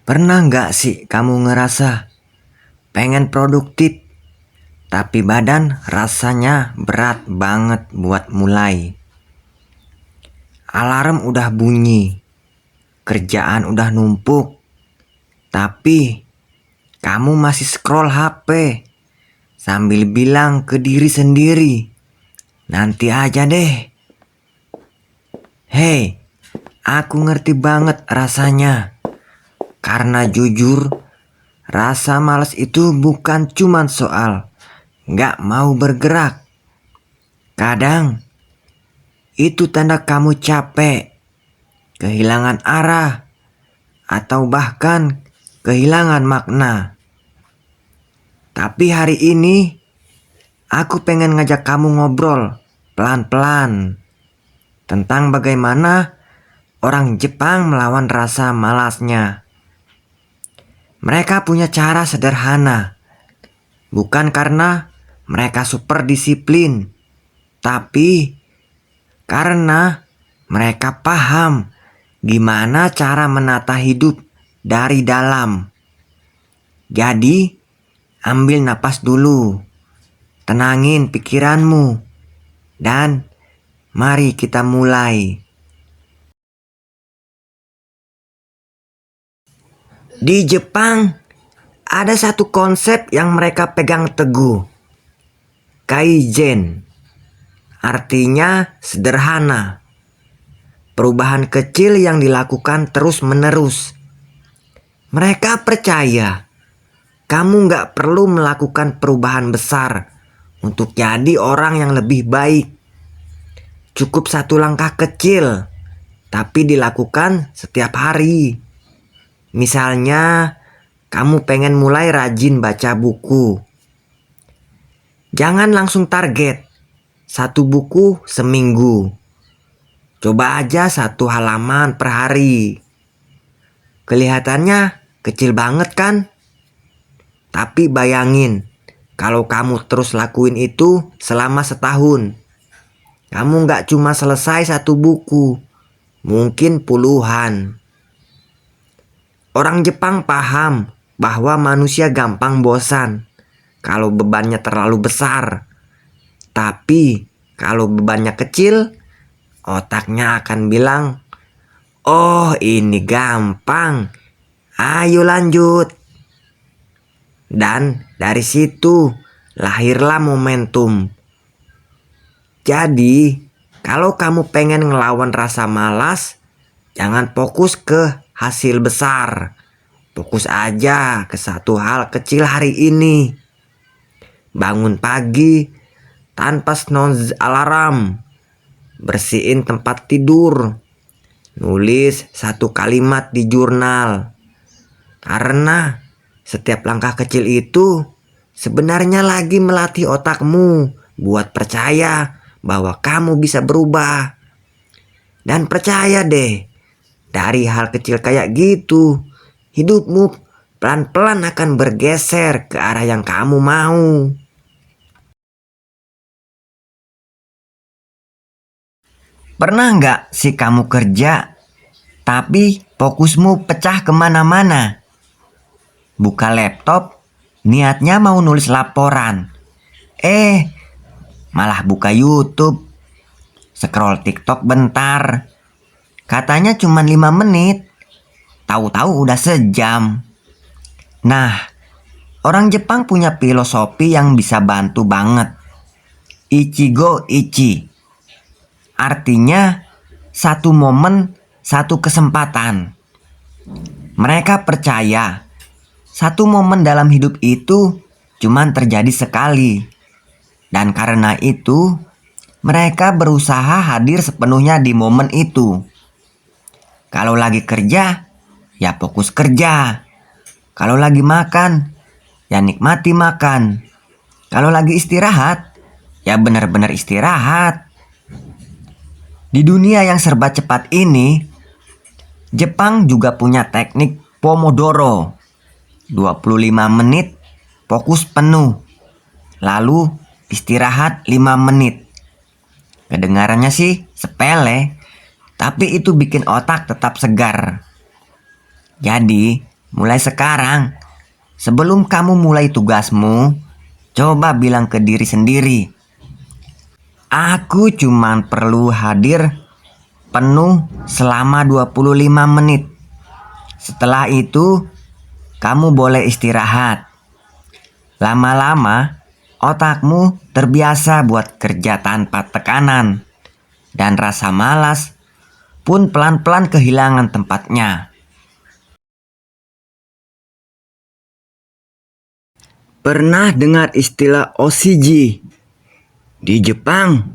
Pernah nggak sih kamu ngerasa pengen produktif, tapi badan rasanya berat banget buat mulai? Alarm udah bunyi, kerjaan udah numpuk, tapi kamu masih scroll HP sambil bilang ke diri sendiri, nanti aja deh. Hei, aku ngerti banget rasanya. Karena jujur, rasa malas itu bukan cuman soal nggak mau bergerak. Kadang itu tanda kamu capek, kehilangan arah, atau bahkan kehilangan makna. Tapi hari ini aku pengen ngajak kamu ngobrol pelan-pelan tentang bagaimana orang Jepang melawan rasa malasnya. Mereka punya cara sederhana, bukan karena mereka super disiplin, tapi karena mereka paham gimana cara menata hidup dari dalam. Jadi, ambil napas dulu, tenangin pikiranmu, dan mari kita mulai. Di Jepang, ada satu konsep yang mereka pegang teguh. Kaizen, artinya sederhana. Perubahan kecil yang dilakukan terus-menerus. Mereka percaya kamu nggak perlu melakukan perubahan besar untuk jadi orang yang lebih baik. Cukup satu langkah kecil, tapi dilakukan setiap hari. Misalnya, kamu pengen mulai rajin baca buku. Jangan langsung target satu buku seminggu. Coba aja satu halaman per hari. Kelihatannya kecil banget kan? Tapi bayangin, kalau kamu terus lakuin itu selama setahun, kamu nggak cuma selesai satu buku, mungkin puluhan. Orang Jepang paham bahwa manusia gampang bosan kalau bebannya terlalu besar. Tapi kalau bebannya kecil, otaknya akan bilang, "Oh, ini gampang. Ayo lanjut." Dan dari situ lahirlah momentum. Jadi, kalau kamu pengen ngelawan rasa malas, jangan fokus ke hasil besar. Fokus aja ke satu hal kecil hari ini. Bangun pagi tanpa snooze alarm. Bersihin tempat tidur. Nulis satu kalimat di jurnal. Karena setiap langkah kecil itu sebenarnya lagi melatih otakmu buat percaya bahwa kamu bisa berubah. Dan percaya deh, dari hal kecil kayak gitu, hidupmu pelan-pelan akan bergeser ke arah yang kamu mau. Pernah nggak sih kamu kerja, tapi fokusmu pecah kemana-mana? Buka laptop, niatnya mau nulis laporan. Malah buka YouTube, scroll TikTok bentar. Katanya cuma 5 menit, tahu-tahu udah sejam. Nah, orang Jepang punya filosofi yang bisa bantu banget. Ichigo Ichi. Artinya, satu momen, satu kesempatan. Mereka percaya, satu momen dalam hidup itu cuman terjadi sekali. Dan karena itu, mereka berusaha hadir sepenuhnya di momen itu. Kalau lagi kerja, ya fokus kerja. Kalau lagi makan, ya nikmati makan. Kalau lagi istirahat, ya benar-benar istirahat. Di dunia yang serba cepat ini, Jepang juga punya teknik Pomodoro. 25 menit fokus penuh. Lalu istirahat 5 menit. Kedengarannya sih sepele, tapi itu bikin otak tetap segar. Jadi, Mulai sekarang, sebelum kamu mulai tugasmu, coba bilang ke diri sendiri, aku cuman perlu hadir penuh selama 25 menit. Setelah itu, kamu boleh istirahat. Lama-lama, otakmu terbiasa buat kerja tanpa tekanan. Dan rasa malas pun pelan-pelan kehilangan tempatnya. Pernah dengar istilah OCG? Di Jepang,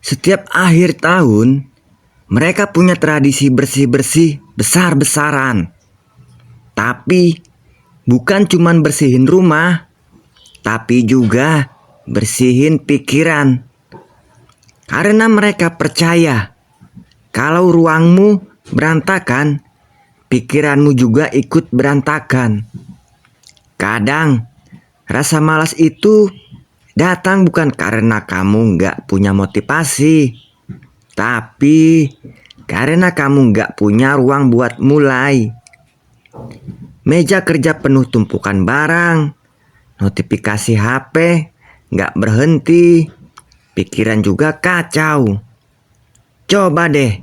setiap akhir tahun, mereka punya tradisi bersih-bersih besar-besaran. Tapi, bukan cuman bersihin rumah, tapi juga bersihin pikiran. Karena mereka percaya, kalau ruangmu berantakan, pikiranmu juga ikut berantakan. Kadang, rasa malas itu datang bukan karena kamu nggak punya motivasi, tapi karena kamu nggak punya ruang buat mulai. Meja kerja penuh tumpukan barang, notifikasi HP nggak berhenti, pikiran juga kacau. Coba deh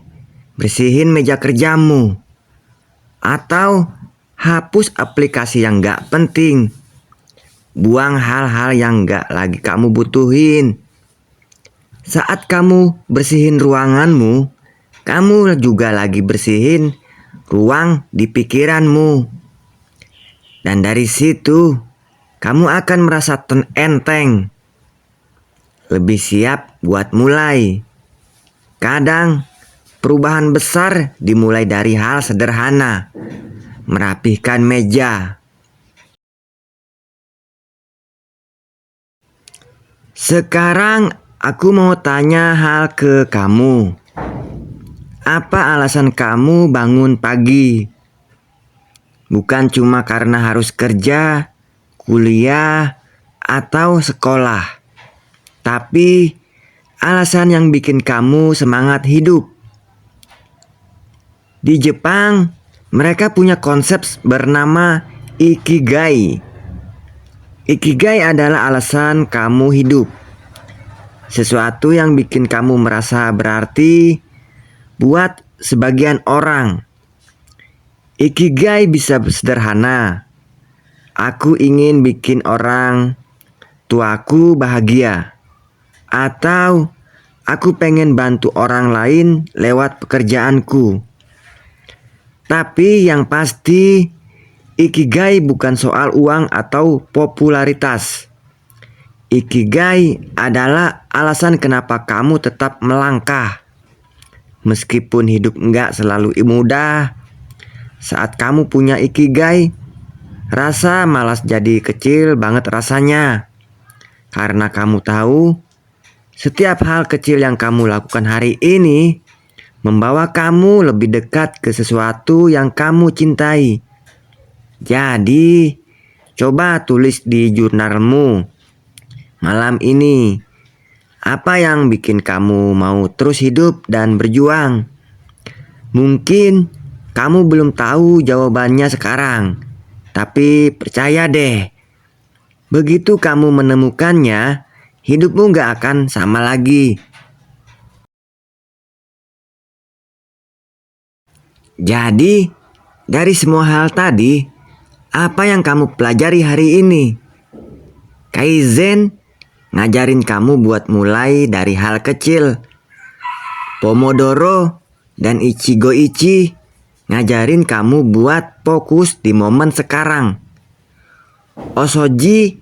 bersihin meja kerjamu, atau hapus aplikasi yang nggak penting. Buang hal-hal yang nggak lagi kamu butuhin. Saat kamu bersihin ruanganmu, kamu juga lagi bersihin ruang di pikiranmu. Dan dari situ, kamu akan merasa enteng. Lebih siap buat mulai. Kadang, perubahan besar dimulai dari hal sederhana. Merapihkan meja. Sekarang aku mau tanya hal ke kamu. Apa alasan kamu bangun pagi? Bukan cuma karena harus kerja, kuliah, atau sekolah. Tapi alasan yang bikin kamu semangat hidup. Di Jepang, mereka punya konsep bernama Ikigai. Ikigai adalah alasan kamu hidup. Sesuatu yang bikin kamu merasa berarti buat sebagian orang. Ikigai bisa sederhana. Aku ingin bikin orang tuaku bahagia. Atau aku pengen bantu orang lain lewat pekerjaanku. Tapi yang pasti, Ikigai bukan soal uang atau popularitas. Ikigai adalah alasan kenapa kamu tetap melangkah. Meskipun hidup nggak selalu mudah, saat kamu punya Ikigai, rasa malas jadi kecil banget rasanya. Karena kamu tahu, setiap hal kecil yang kamu lakukan hari ini membawa kamu lebih dekat ke sesuatu yang kamu cintai. Jadi, coba tulis di jurnalmu malam ini, apa yang bikin kamu mau terus hidup dan berjuang. Mungkin kamu belum tahu jawabannya sekarang, tapi percaya deh, begitu kamu menemukannya, hidupmu gak akan sama lagi. Jadi, dari semua hal tadi, apa yang kamu pelajari hari ini? Kaizen ngajarin kamu buat mulai dari hal kecil. Pomodoro dan Ichigo-ichi ngajarin kamu buat fokus di momen sekarang. Osoji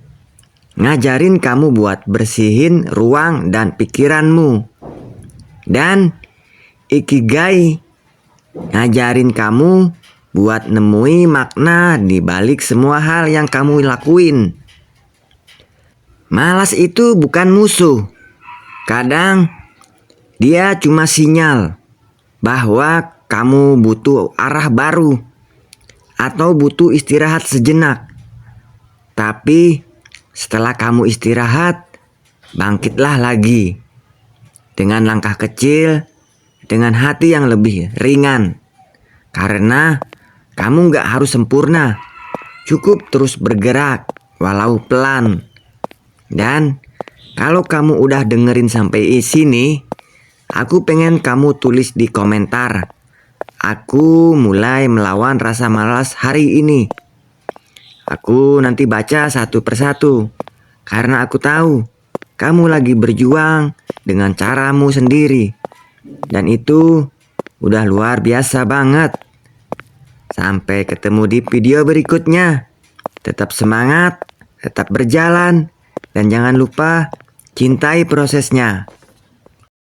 ngajarin kamu buat bersihin ruang dan pikiranmu. Dan Ikigai ngajarin kamu buat nemui makna di balik semua hal yang kamu lakuin. Malas itu bukan musuh. Kadang dia cuma sinyal bahwa kamu butuh arah baru atau butuh istirahat sejenak. Tapi setelah kamu istirahat, bangkitlah lagi dengan langkah kecil, dengan hati yang lebih ringan. Karena Kamu nggak harus sempurna. Cukup terus bergerak, walau pelan. Dan kalau kamu udah dengerin sampai sini, aku pengen kamu tulis di komentar. Aku mulai melawan rasa malas hari ini. Aku nanti baca satu persatu. Karena aku tahu kamu lagi berjuang dengan caramu sendiri. Dan itu udah luar biasa banget. Sampai ketemu di video berikutnya. Tetap semangat, tetap berjalan, dan jangan lupa cintai prosesnya.